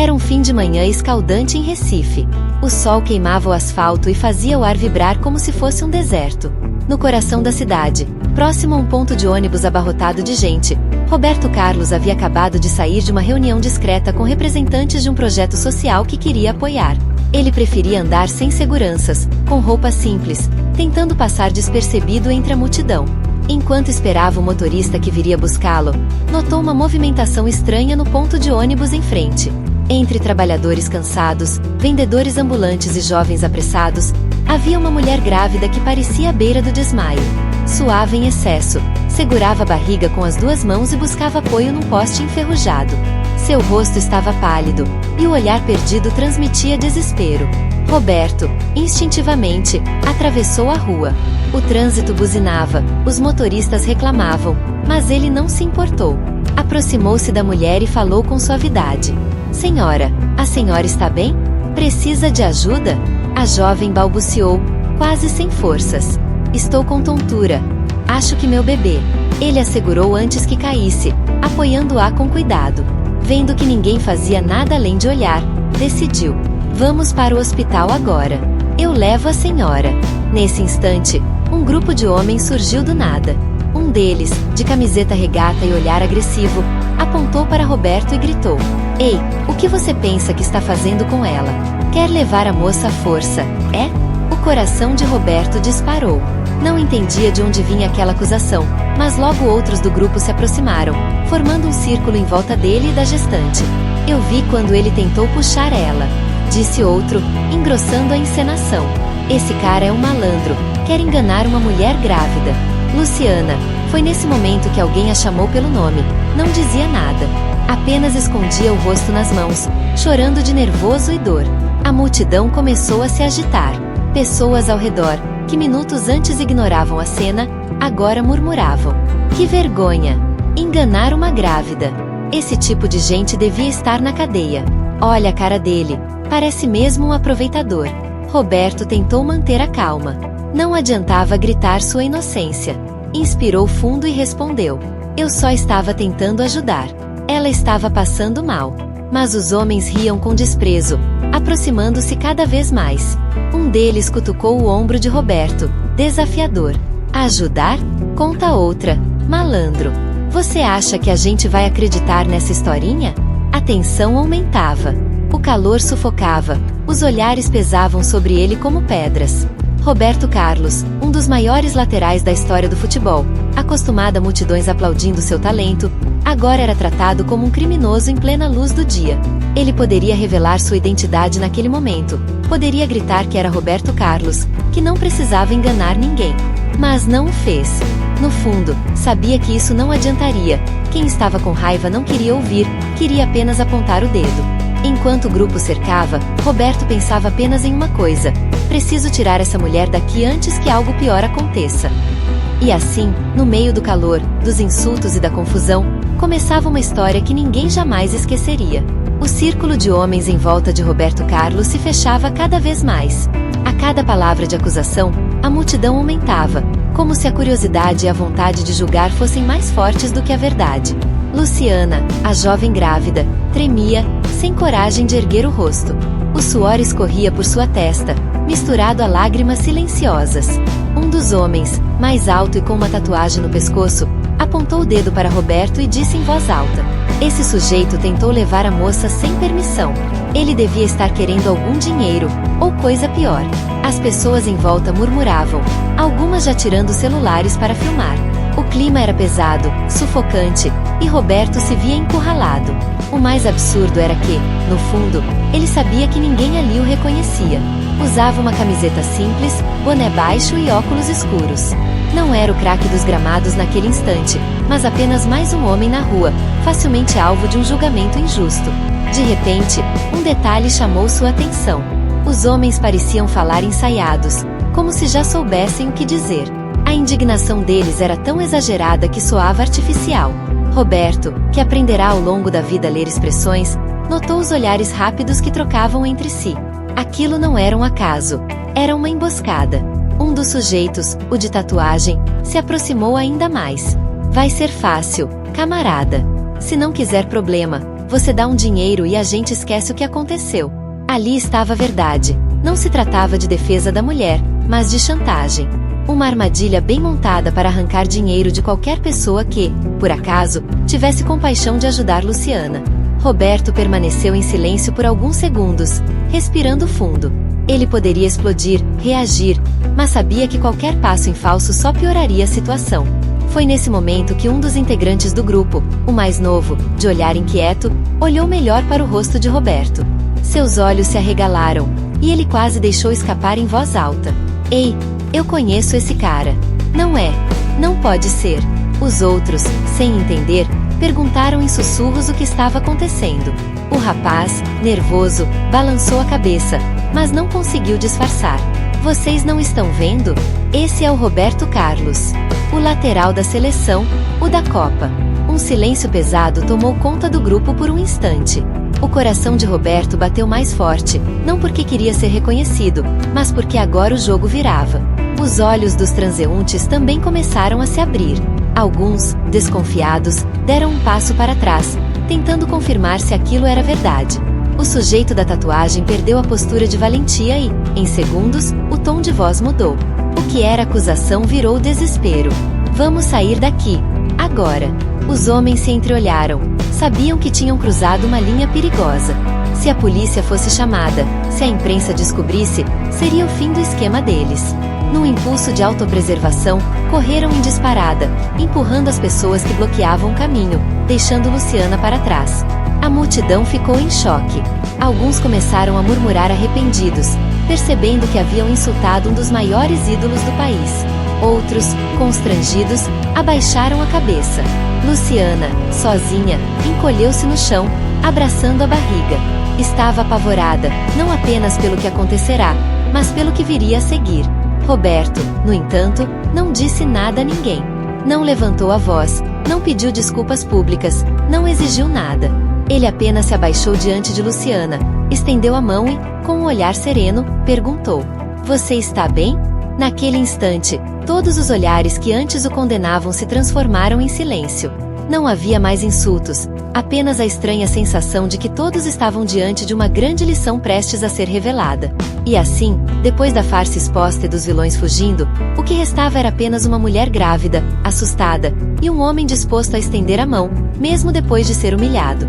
Era um fim de manhã escaldante em Recife. O sol queimava o asfalto e fazia o ar vibrar como se fosse um deserto. No coração da cidade, próximo a um ponto de ônibus abarrotado de gente, Roberto Carlos havia acabado de sair de uma reunião discreta com representantes de um projeto social que queria apoiar. Ele preferia andar sem seguranças, com roupa simples, tentando passar despercebido entre a multidão. Enquanto esperava o motorista que viria buscá-lo, notou uma movimentação estranha no ponto de ônibus em frente. Entre trabalhadores cansados, vendedores ambulantes e jovens apressados, havia uma mulher grávida que parecia à beira do desmaio. Suava em excesso, segurava a barriga com as duas mãos e buscava apoio num poste enferrujado. Seu rosto estava pálido, e o olhar perdido transmitia desespero. Roberto, instintivamente, atravessou a rua. O trânsito buzinava, os motoristas reclamavam, mas ele não se importou. Aproximou-se da mulher e falou com suavidade. Senhora, a senhora está bem? Precisa de ajuda? A jovem balbuciou, quase sem forças. Estou com tontura. Acho que meu bebê. Ele assegurou antes que caísse, apoiando-a com cuidado. Vendo que ninguém fazia nada além de olhar, decidiu. Vamos para o hospital agora. Eu levo a senhora. Nesse instante, um grupo de homens surgiu do nada. Um deles, de camiseta regata e olhar agressivo, apontou para Roberto e gritou. Ei, o que você pensa que está fazendo com ela? Quer levar a moça à força, é? O coração de Roberto disparou. Não entendia de onde vinha aquela acusação, mas logo outros do grupo se aproximaram, formando um círculo em volta dele e da gestante. Eu vi quando ele tentou puxar ela, disse outro, engrossando a encenação. Esse cara é um malandro, quer enganar uma mulher grávida. Luciana, foi nesse momento que alguém a chamou pelo nome, não dizia nada. Apenas escondia o rosto nas mãos, chorando de nervoso e dor. A multidão começou a se agitar. Pessoas ao redor, que minutos antes ignoravam a cena, agora murmuravam. Que vergonha! Enganar uma grávida. Esse tipo de gente devia estar na cadeia. Olha a cara dele, parece mesmo um aproveitador. Roberto tentou manter a calma. Não adiantava gritar sua inocência. Inspirou fundo e respondeu. Eu só estava tentando ajudar. Ela estava passando mal. Mas os homens riam com desprezo, aproximando-se cada vez mais. Um deles cutucou o ombro de Roberto, desafiador. Ajudar? Conta outra, malandro. Você acha que a gente vai acreditar nessa historinha? A tensão aumentava. O calor sufocava, os olhares pesavam sobre ele como pedras. Roberto Carlos, um dos maiores laterais da história do futebol, acostumado a multidões aplaudindo seu talento, agora era tratado como um criminoso em plena luz do dia. Ele poderia revelar sua identidade naquele momento, poderia gritar que era Roberto Carlos, que não precisava enganar ninguém. Mas não o fez. No fundo, sabia que isso não adiantaria. Quem estava com raiva não queria ouvir, queria apenas apontar o dedo. Enquanto o grupo cercava, Roberto pensava apenas em uma coisa: preciso tirar essa mulher daqui antes que algo pior aconteça. E assim, no meio do calor, dos insultos e da confusão, começava uma história que ninguém jamais esqueceria. O círculo de homens em volta de Roberto Carlos se fechava cada vez mais. A cada palavra de acusação, a multidão aumentava, como se a curiosidade e a vontade de julgar fossem mais fortes do que a verdade. Luciana, a jovem grávida, tremia, sem coragem de erguer o rosto. O suor escorria por sua testa, misturado a lágrimas silenciosas. Um dos homens, mais alto e com uma tatuagem no pescoço, apontou o dedo para Roberto e disse em voz alta. Esse sujeito tentou levar a moça sem permissão. Ele devia estar querendo algum dinheiro, ou coisa pior. As pessoas em volta murmuravam, algumas já tirando celulares para filmar. O clima era pesado, sufocante, e Roberto se via encurralado. O mais absurdo era que, no fundo, ele sabia que ninguém ali o reconhecia. Usava uma camiseta simples, boné baixo e óculos escuros. Não era o craque dos gramados naquele instante, mas apenas mais um homem na rua, facilmente alvo de um julgamento injusto. De repente, um detalhe chamou sua atenção. Os homens pareciam falar ensaiados, como se já soubessem o que dizer. A indignação deles era tão exagerada que soava artificial. Roberto, que aprenderá ao longo da vida a ler expressões, notou os olhares rápidos que trocavam entre si. Aquilo não era um acaso, era uma emboscada. Um dos sujeitos, o de tatuagem, se aproximou ainda mais. Vai ser fácil, camarada. Se não quiser problema, Você dá um dinheiro e a gente esquece o que aconteceu. Ali estava a verdade. Não se tratava de defesa da mulher, mas de chantagem. Uma armadilha bem montada para arrancar dinheiro de qualquer pessoa que, por acaso, tivesse compaixão de ajudar Luciana. Roberto permaneceu em silêncio por alguns segundos, respirando fundo. Ele poderia explodir, reagir, mas sabia que qualquer passo em falso só pioraria a situação. Foi nesse momento que um dos integrantes do grupo, o mais novo, de olhar inquieto, olhou melhor para o rosto de Roberto. Seus olhos se arregalaram, e ele quase deixou escapar em voz alta. Ei, eu conheço esse cara. Não é. Não pode ser. Os outros, sem entender, perguntaram em sussurros o que estava acontecendo. O rapaz, nervoso, balançou a cabeça, mas não conseguiu disfarçar. Vocês não estão vendo? Esse é o Roberto Carlos. O lateral da seleção, o da Copa. Um silêncio pesado tomou conta do grupo por um instante. O coração de Roberto bateu mais forte, não porque queria ser reconhecido, mas porque agora o jogo virava. Os olhos dos transeuntes também começaram a se abrir. Alguns, desconfiados, deram um passo para trás, tentando confirmar se aquilo era verdade. O sujeito da tatuagem perdeu a postura de valentia e, em segundos, o tom de voz mudou. O que era acusação virou desespero. Vamos sair daqui. Agora. Os homens se entreolharam. Sabiam que tinham cruzado uma linha perigosa. Se a polícia fosse chamada, se a imprensa descobrisse, seria o fim do esquema deles. Num impulso de autopreservação, correram em disparada, empurrando as pessoas que bloqueavam o caminho, deixando Luciana para trás. A multidão ficou em choque. Alguns começaram a murmurar arrependidos, percebendo que haviam insultado um dos maiores ídolos do país. Outros, constrangidos, abaixaram a cabeça. Luciana, sozinha, encolheu-se no chão, abraçando a barriga. Estava apavorada, não apenas pelo que acontecerá, mas pelo que viria a seguir. Roberto, no entanto, não disse nada a ninguém. Não levantou a voz, não pediu desculpas públicas, não exigiu nada. Ele apenas se abaixou diante de Luciana, estendeu a mão e, com um olhar sereno, perguntou: "Você está bem?" Naquele instante, todos os olhares que antes o condenavam se transformaram em silêncio. Não havia mais insultos, apenas a estranha sensação de que todos estavam diante de uma grande lição prestes a ser revelada. E assim, depois da farsa exposta e dos vilões fugindo, o que restava era apenas uma mulher grávida, assustada, e um homem disposto a estender a mão, mesmo depois de ser humilhado.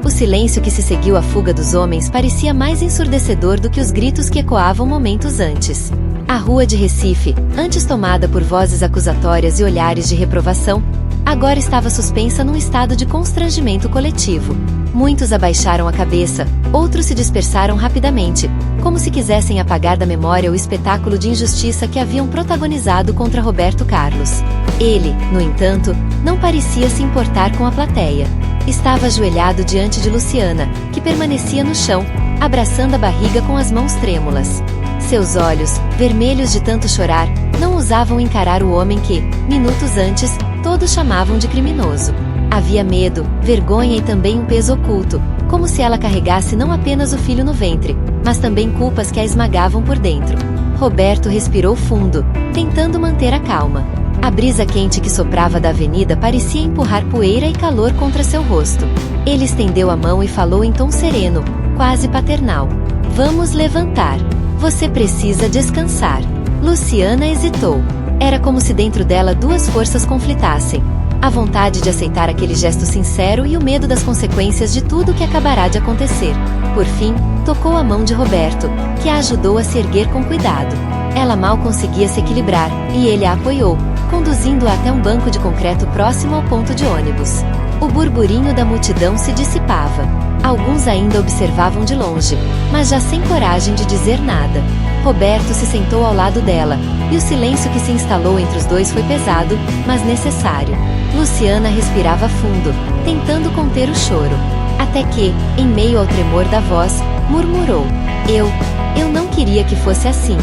O silêncio que se seguiu à fuga dos homens parecia mais ensurdecedor do que os gritos que ecoavam momentos antes. A rua de Recife, antes tomada por vozes acusatórias e olhares de reprovação, agora estava suspensa num estado de constrangimento coletivo. Muitos abaixaram a cabeça, outros se dispersaram rapidamente, como se quisessem apagar da memória o espetáculo de injustiça que haviam protagonizado contra Roberto Carlos. Ele, no entanto, não parecia se importar com a plateia. Estava ajoelhado diante de Luciana, que permanecia no chão, abraçando a barriga com as mãos trêmulas. Seus olhos, vermelhos de tanto chorar, não ousavam encarar o homem que, minutos antes, todos chamavam de criminoso. Havia medo, vergonha e também um peso oculto, como se ela carregasse não apenas o filho no ventre, mas também culpas que a esmagavam por dentro. Roberto respirou fundo, tentando manter a calma. A brisa quente que soprava da avenida parecia empurrar poeira e calor contra seu rosto. Ele estendeu a mão e falou em tom sereno, quase paternal: "Vamos levantar. Você precisa descansar." Luciana hesitou. Era como se dentro dela duas forças conflitassem. A vontade de aceitar aquele gesto sincero e o medo das consequências de tudo o que acabará de acontecer. Por fim, tocou a mão de Roberto, que a ajudou a se erguer com cuidado. Ela mal conseguia se equilibrar, e ele a apoiou, conduzindo-a até um banco de concreto próximo ao ponto de ônibus. O burburinho da multidão se dissipava. Alguns ainda observavam de longe, mas já sem coragem de dizer nada. Roberto se sentou ao lado dela, e o silêncio que se instalou entre os dois foi pesado, mas necessário. Luciana respirava fundo, tentando conter o choro. Até que, em meio ao tremor da voz, murmurou: Eu não queria que fosse assim."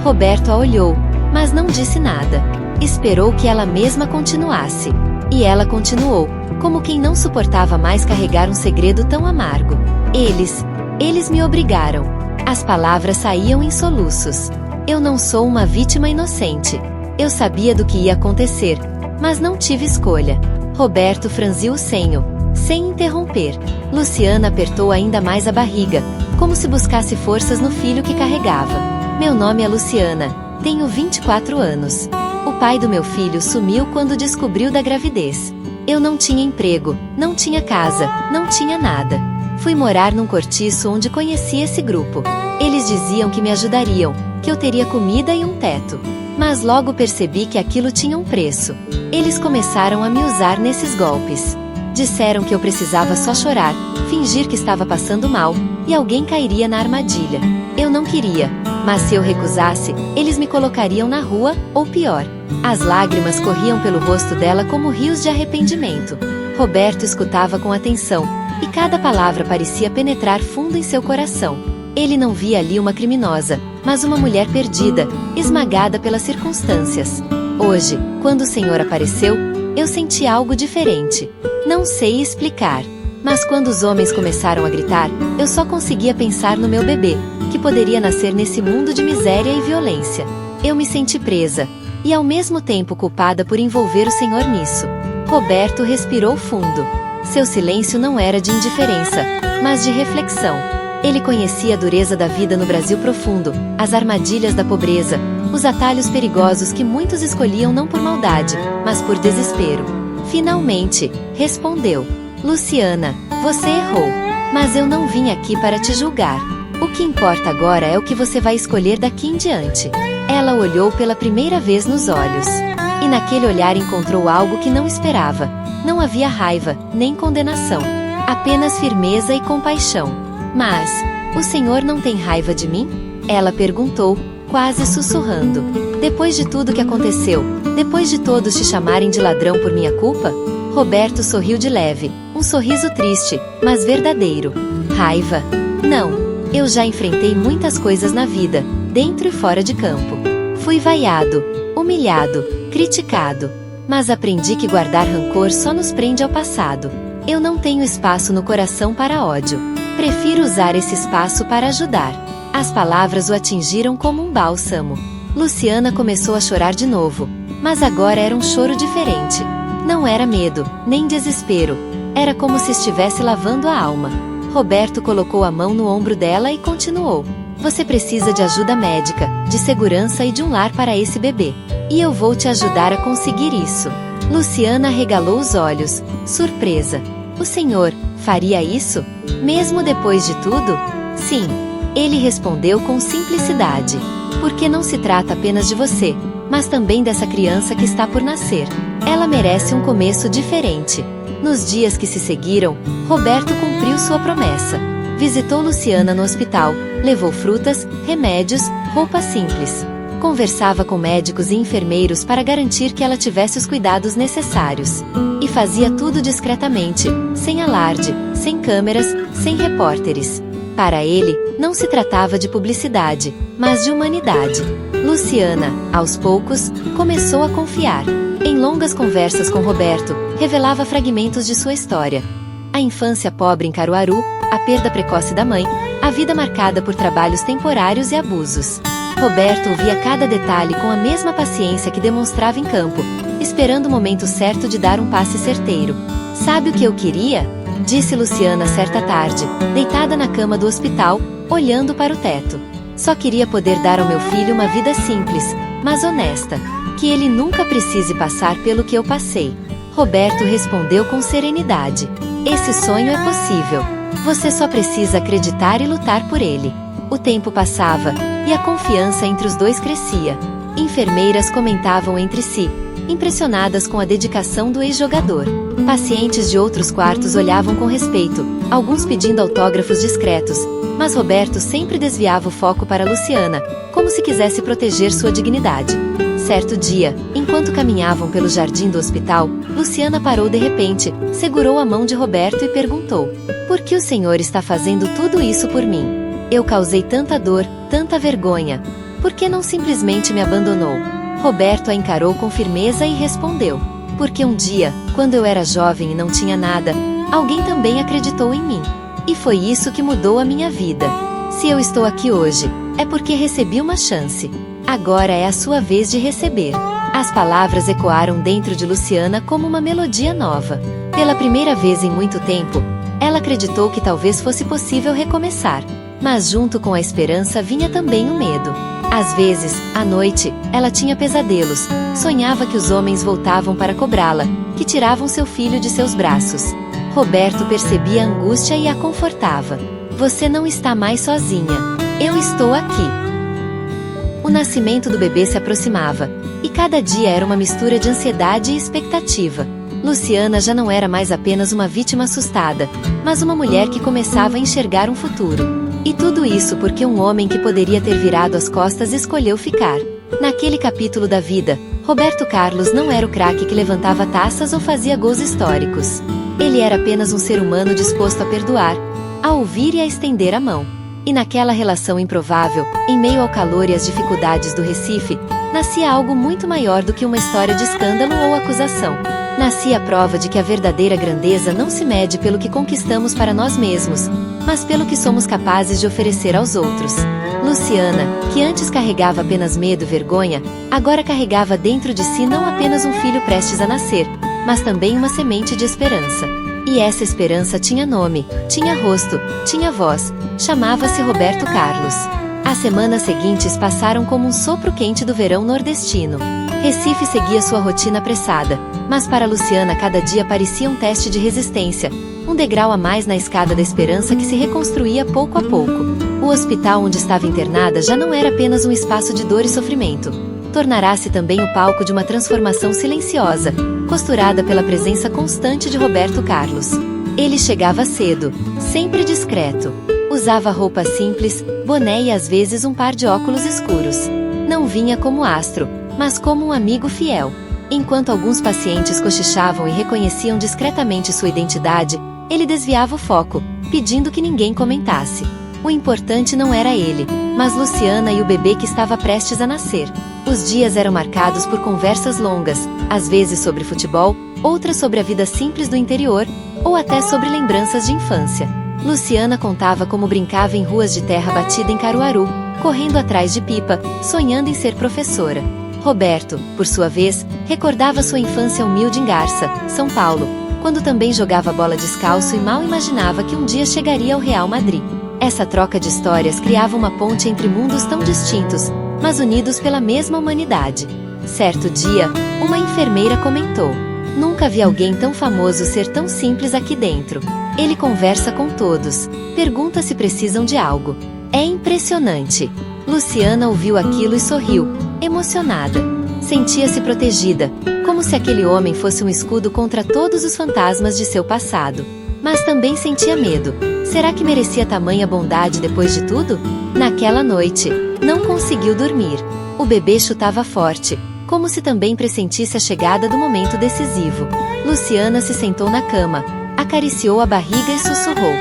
Roberto a olhou, mas não disse nada. Esperou que ela mesma continuasse. E ela continuou, como quem não suportava mais carregar um segredo tão amargo. Eles me obrigaram." As palavras saíam em soluços. "Eu não sou uma vítima inocente. Eu sabia do que ia acontecer, mas não tive escolha." Roberto franziu o senho. sem interromper. Luciana apertou ainda mais a barriga, como se buscasse forças no filho que carregava. Meu nome é Luciana, tenho 24 anos. O pai do meu filho sumiu quando descobriu da gravidez. Eu não tinha emprego, não tinha casa, não tinha nada. Fui morar num cortiço onde conheci esse grupo. Eles diziam que me ajudariam, que eu teria comida e um teto. Mas logo percebi que aquilo tinha um preço. Eles começaram a me usar nesses golpes. Disseram que eu precisava só chorar, fingir que estava passando mal, e alguém cairia na armadilha. Eu não queria, mas se eu recusasse, eles me colocariam na rua, ou pior. As lágrimas corriam pelo rosto dela como rios de arrependimento. Roberto escutava com atenção, e cada palavra parecia penetrar fundo em seu coração. Ele não via ali uma criminosa, mas uma mulher perdida, esmagada pelas circunstâncias. Hoje, quando o Senhor apareceu, eu senti algo diferente. Não sei explicar. Mas quando os homens começaram a gritar, eu só conseguia pensar no meu bebê, que poderia nascer nesse mundo de miséria e violência. Eu me senti presa, e ao mesmo tempo culpada por envolver o Senhor nisso. Roberto respirou fundo. Seu silêncio não era de indiferença, mas de reflexão. Ele conhecia a dureza da vida no Brasil profundo, as armadilhas da pobreza, os atalhos perigosos que muitos escolhiam não por maldade, mas por desespero. Finalmente, respondeu: Luciana, você errou. Mas eu não vim aqui para te julgar. O que importa agora é o que você vai escolher daqui em diante. Ela olhou pela primeira vez nos olhos. E naquele olhar encontrou algo que não esperava. Não havia raiva, nem condenação. Apenas firmeza e compaixão. Mas, o Senhor não tem raiva de mim? Ela perguntou, quase sussurrando. Depois de tudo que aconteceu, depois de todos te chamarem de ladrão por minha culpa? Roberto sorriu de leve, um sorriso triste, mas verdadeiro. Raiva? Não. Eu já enfrentei muitas coisas na vida, dentro e fora de campo. Fui vaiado, humilhado, criticado. Mas aprendi que guardar rancor só nos prende ao passado. Eu não tenho espaço no coração para ódio. Prefiro usar esse espaço para ajudar. As palavras o atingiram como um bálsamo. Luciana começou a chorar de novo, mas agora era um choro diferente. Não era medo, nem desespero. Era como se estivesse lavando a alma. Roberto colocou a mão no ombro dela e continuou. Você precisa de ajuda médica, de segurança e de um lar para esse bebê. E eu vou te ajudar a conseguir isso. Luciana arregalou os olhos, surpresa. O senhor faria isso? Mesmo depois de tudo? Sim. Ele respondeu com simplicidade. Porque não se trata apenas de você, mas também dessa criança que está por nascer. Ela merece um começo diferente. Nos dias que se seguiram, Roberto cumpriu sua promessa. Visitou Luciana no hospital, levou frutas, remédios, roupas simples. Conversava com médicos e enfermeiros para garantir que ela tivesse os cuidados necessários. E fazia tudo discretamente, sem alarde, sem câmeras, sem repórteres. Para ele, não se tratava de publicidade, mas de humanidade. Luciana, aos poucos, começou a confiar. Em longas conversas com Roberto, revelava fragmentos de sua história. A infância pobre em Caruaru, a perda precoce da mãe, a vida marcada por trabalhos temporários e abusos. Roberto ouvia cada detalhe com a mesma paciência que demonstrava em campo, esperando o momento certo de dar um passe certeiro. Sabe o que eu queria? Disse Luciana certa tarde, deitada na cama do hospital, olhando para o teto. Só queria poder dar ao meu filho uma vida simples, mas honesta. Que ele nunca precise passar pelo que eu passei. Roberto respondeu com serenidade. Esse sonho é possível. Você só precisa acreditar e lutar por ele. O tempo passava, e a confiança entre os dois crescia. Enfermeiras comentavam entre si, impressionadas com a dedicação do ex-jogador. Pacientes de outros quartos olhavam com respeito, alguns pedindo autógrafos discretos, mas Roberto sempre desviava o foco para Luciana, como se quisesse proteger sua dignidade. Certo dia, enquanto caminhavam pelo jardim do hospital, Luciana parou de repente, segurou a mão de Roberto e perguntou: Por que o senhor está fazendo tudo isso por mim? Eu causei tanta dor, tanta vergonha. Por que não simplesmente me abandonou? Roberto a encarou com firmeza e respondeu: Porque um dia, quando eu era jovem e não tinha nada, alguém também acreditou em mim. E foi isso que mudou a minha vida. Se eu estou aqui hoje, é porque recebi uma chance. Agora é a sua vez de receber. As palavras ecoaram dentro de Luciana como uma melodia nova. Pela primeira vez em muito tempo, ela acreditou que talvez fosse possível recomeçar. Mas junto com a esperança vinha também o medo. Às vezes, à noite, ela tinha pesadelos. Sonhava que os homens voltavam para cobrá-la, que tiravam seu filho de seus braços. Roberto percebia a angústia e a confortava. Você não está mais sozinha. Eu estou aqui. O nascimento do bebê se aproximava, e cada dia era uma mistura de ansiedade e expectativa. Luciana já não era mais apenas uma vítima assustada, mas uma mulher que começava a enxergar um futuro. E tudo isso porque um homem que poderia ter virado as costas escolheu ficar. Naquele capítulo da vida, Roberto Carlos não era o craque que levantava taças ou fazia gols históricos. Ele era apenas um ser humano disposto a perdoar, a ouvir e a estender a mão. E naquela relação improvável, em meio ao calor e às dificuldades do Recife, nascia algo muito maior do que uma história de escândalo ou acusação. Nascia a prova de que a verdadeira grandeza não se mede pelo que conquistamos para nós mesmos, mas pelo que somos capazes de oferecer aos outros. Luciana, que antes carregava apenas medo e vergonha, agora carregava dentro de si não apenas um filho prestes a nascer, mas também uma semente de esperança. E essa esperança tinha nome, tinha rosto, tinha voz, chamava-se Roberto Carlos. As semanas seguintes passaram como um sopro quente do verão nordestino. Recife seguia sua rotina apressada, mas para Luciana cada dia parecia um teste de resistência, um degrau a mais na escada da esperança que se reconstruía pouco a pouco. O hospital onde estava internada já não era apenas um espaço de dor e sofrimento. Tornará-se também o palco de uma transformação silenciosa, costurada pela presença constante de Roberto Carlos. Ele chegava cedo, sempre discreto. Usava roupa simples, boné e às vezes um par de óculos escuros. Não vinha como astro, mas como um amigo fiel. Enquanto alguns pacientes cochichavam e reconheciam discretamente sua identidade, ele desviava o foco, pedindo que ninguém comentasse. O importante não era ele, mas Luciana e o bebê que estava prestes a nascer. Os dias eram marcados por conversas longas, às vezes sobre futebol, outras sobre a vida simples do interior, ou até sobre lembranças de infância. Luciana contava como brincava em ruas de terra batida em Caruaru, correndo atrás de pipa, sonhando em ser professora. Roberto, por sua vez, recordava sua infância humilde em Garça, São Paulo, quando também jogava bola descalço e mal imaginava que um dia chegaria ao Real Madrid. Essa troca de histórias criava uma ponte entre mundos tão distintos, mas unidos pela mesma humanidade. Certo dia, uma enfermeira comentou: "Nunca vi alguém tão famoso ser tão simples aqui dentro. Ele conversa com todos, pergunta se precisam de algo. É impressionante." Luciana ouviu aquilo e sorriu, emocionada. Sentia-se protegida, como se aquele homem fosse um escudo contra todos os fantasmas de seu passado. Mas também sentia medo. Será que merecia tamanha bondade depois de tudo? Naquela noite, não conseguiu dormir. O bebê chutava forte, como se também pressentisse a chegada do momento decisivo. Luciana se sentou na cama, acariciou a barriga e sussurrou: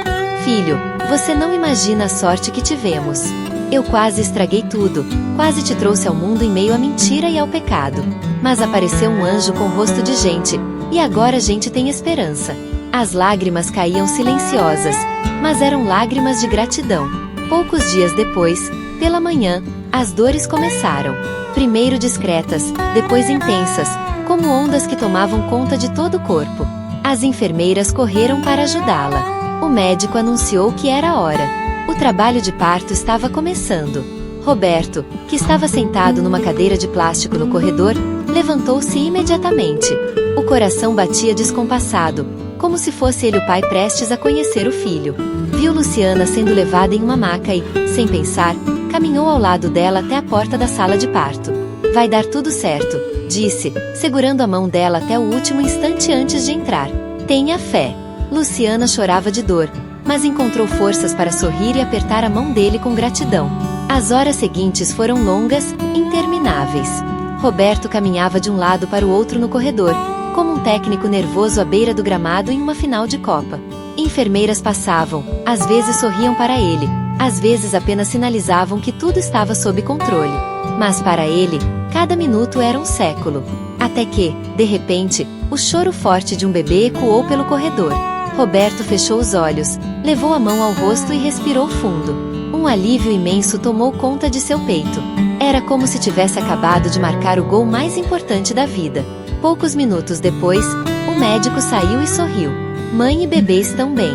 "Filho, você não imagina a sorte que tivemos. Eu quase estraguei tudo, quase te trouxe ao mundo em meio à mentira e ao pecado. Mas apareceu um anjo com rosto de gente, e agora a gente tem esperança." As lágrimas caíam silenciosas, mas eram lágrimas de gratidão. Poucos dias depois, pela manhã, as dores começaram. Primeiro discretas, depois intensas, como ondas que tomavam conta de todo o corpo. As enfermeiras correram para ajudá-la. O médico anunciou que era a hora. O trabalho de parto estava começando. Roberto, que estava sentado numa cadeira de plástico no corredor, levantou-se imediatamente. O coração batia descompassado, como se fosse ele o pai prestes a conhecer o filho. Viu Luciana sendo levada em uma maca e, sem pensar, caminhou ao lado dela até a porta da sala de parto. "Vai dar tudo certo", disse, segurando a mão dela até o último instante antes de entrar. "Tenha fé." Luciana chorava de dor, mas encontrou forças para sorrir e apertar a mão dele com gratidão. As horas seguintes foram longas, intermináveis. Roberto caminhava de um lado para o outro no corredor, como um técnico nervoso à beira do gramado em uma final de Copa. Enfermeiras passavam, às vezes sorriam para ele, às vezes apenas sinalizavam que tudo estava sob controle. Mas para ele, cada minuto era um século. Até que, de repente, o choro forte de um bebê ecoou pelo corredor. Roberto fechou os olhos, levou a mão ao rosto e respirou fundo. Um alívio imenso tomou conta de seu peito. Era como se tivesse acabado de marcar o gol mais importante da vida. Poucos minutos depois, o médico saiu e sorriu. Mãe e bebê estão bem.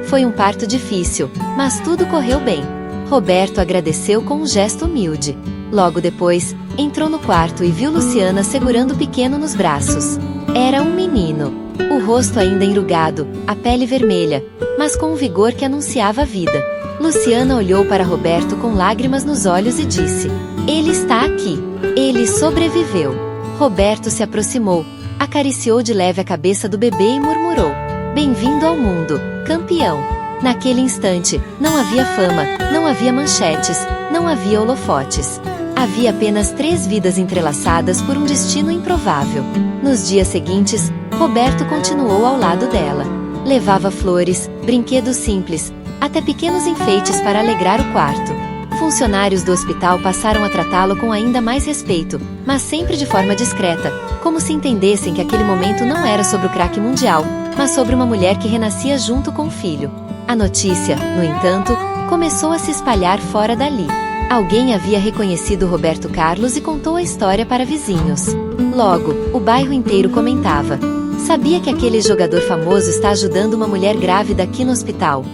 Foi um parto difícil, mas tudo correu bem. Roberto agradeceu com um gesto humilde. Logo depois, entrou no quarto e viu Luciana segurando o pequeno nos braços. Era um menino. O rosto ainda enrugado, a pele vermelha, mas com um vigor que anunciava a vida. Luciana olhou para Roberto com lágrimas nos olhos e disse: "Ele está aqui. Ele sobreviveu." Roberto se aproximou, acariciou de leve a cabeça do bebê e murmurou: "Bem-vindo ao mundo, campeão." Naquele instante, não havia fama, não havia manchetes, não havia holofotes. Havia apenas 3 vidas entrelaçadas por um destino improvável. Nos dias seguintes, Roberto continuou ao lado dela. Levava flores, brinquedos simples, até pequenos enfeites para alegrar o quarto. Funcionários do hospital passaram a tratá-lo com ainda mais respeito, mas sempre de forma discreta, como se entendessem que aquele momento não era sobre o craque mundial, mas sobre uma mulher que renascia junto com o filho. A notícia, no entanto, começou a se espalhar fora dali. Alguém havia reconhecido Roberto Carlos e contou a história para vizinhos. Logo, o bairro inteiro comentava: "Sabia que aquele jogador famoso está ajudando uma mulher grávida aqui no hospital?"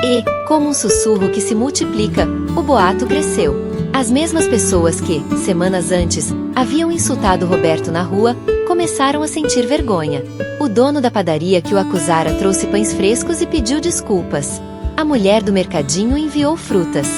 E, como um sussurro que se multiplica, o boato cresceu. As mesmas pessoas que, semanas antes, haviam insultado Roberto na rua, começaram a sentir vergonha. O dono da padaria que o acusara trouxe pães frescos e pediu desculpas. A mulher do mercadinho enviou frutas.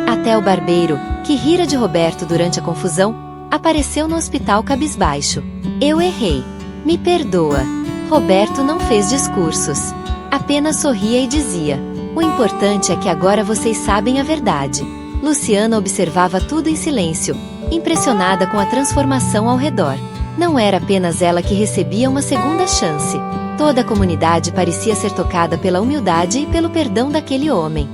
Até o barbeiro, que rira de Roberto durante a confusão, apareceu no hospital cabisbaixo. "Eu errei. Me perdoa." Roberto não fez discursos. Apenas sorria e dizia: "O importante é que agora vocês sabem a verdade." Luciana observava tudo em silêncio, impressionada com a transformação ao redor. Não era apenas ela que recebia uma segunda chance. Toda a comunidade parecia ser tocada pela humildade e pelo perdão daquele homem.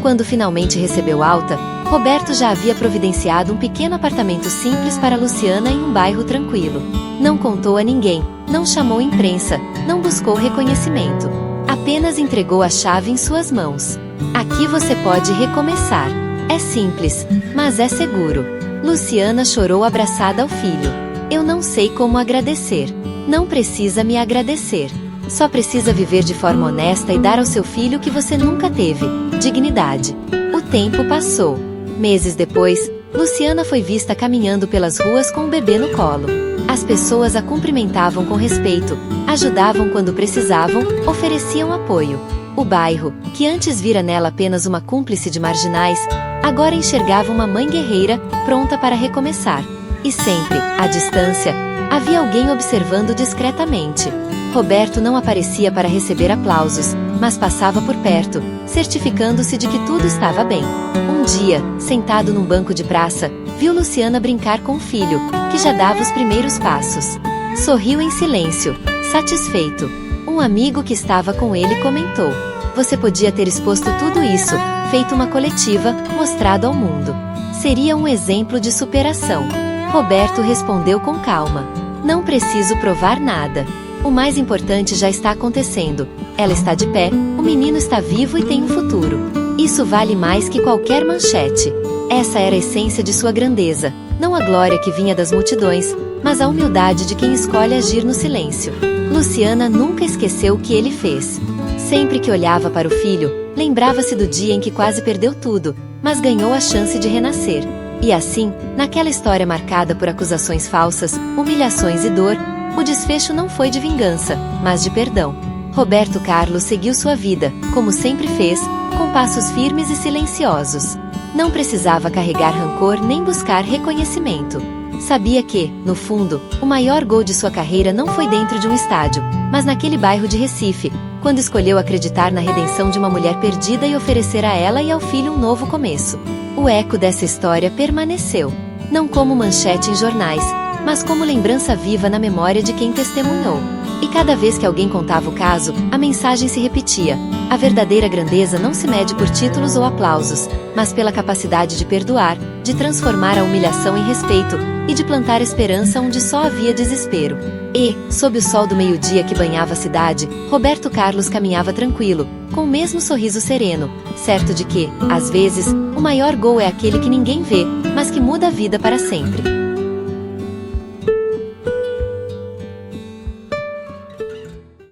Quando finalmente recebeu alta, Roberto já havia providenciado um pequeno apartamento simples para Luciana em um bairro tranquilo. Não contou a ninguém, não chamou imprensa, não buscou reconhecimento. Apenas entregou a chave em suas mãos. "Aqui você pode recomeçar. É simples, mas é seguro." Luciana chorou abraçada ao filho. "Eu não sei como agradecer." "Não precisa me agradecer. Só precisa viver de forma honesta e dar ao seu filho o que você nunca teve: dignidade." O tempo passou. Meses depois, Luciana foi vista caminhando pelas ruas com o bebê no colo. As pessoas a cumprimentavam com respeito, ajudavam quando precisavam, ofereciam apoio. O bairro, que antes vira nela apenas uma cúmplice de marginais, agora enxergava uma mãe guerreira, pronta para recomeçar. E sempre, à distância, havia alguém observando discretamente. Roberto não aparecia para receber aplausos, mas passava por perto, certificando-se de que tudo estava bem. Um dia, sentado num banco de praça, viu Luciana brincar com o filho, que já dava os primeiros passos. Sorriu em silêncio, satisfeito. Um amigo que estava com ele comentou: "Você podia ter exposto tudo isso, feito uma coletiva, mostrado ao mundo. Seria um exemplo de superação." Roberto respondeu com calma: "Não preciso provar nada. O mais importante já está acontecendo. Ela está de pé, o menino está vivo e tem um futuro. Isso vale mais que qualquer manchete." Essa era a essência de sua grandeza, não a glória que vinha das multidões, mas a humildade de quem escolhe agir no silêncio. Luciana nunca esqueceu o que ele fez. Sempre que olhava para o filho, lembrava-se do dia em que quase perdeu tudo, mas ganhou a chance de renascer. E assim, naquela história marcada por acusações falsas, humilhações e dor, o desfecho não foi de vingança, mas de perdão. Roberto Carlos seguiu sua vida, como sempre fez, com passos firmes e silenciosos. Não precisava carregar rancor nem buscar reconhecimento. Sabia que, no fundo, o maior gol de sua carreira não foi dentro de um estádio, mas naquele bairro de Recife, quando escolheu acreditar na redenção de uma mulher perdida e oferecer a ela e ao filho um novo começo. O eco dessa história permaneceu, não como manchete em jornais, mas como lembrança viva na memória de quem testemunhou. E cada vez que alguém contava o caso, a mensagem se repetia: a verdadeira grandeza não se mede por títulos ou aplausos, mas pela capacidade de perdoar, de transformar a humilhação em respeito, e de plantar esperança onde só havia desespero. E, sob o sol do meio-dia que banhava a cidade, Roberto Carlos caminhava tranquilo, com o mesmo sorriso sereno, certo de que, às vezes, o maior gol é aquele que ninguém vê, mas mas que muda a vida para sempre.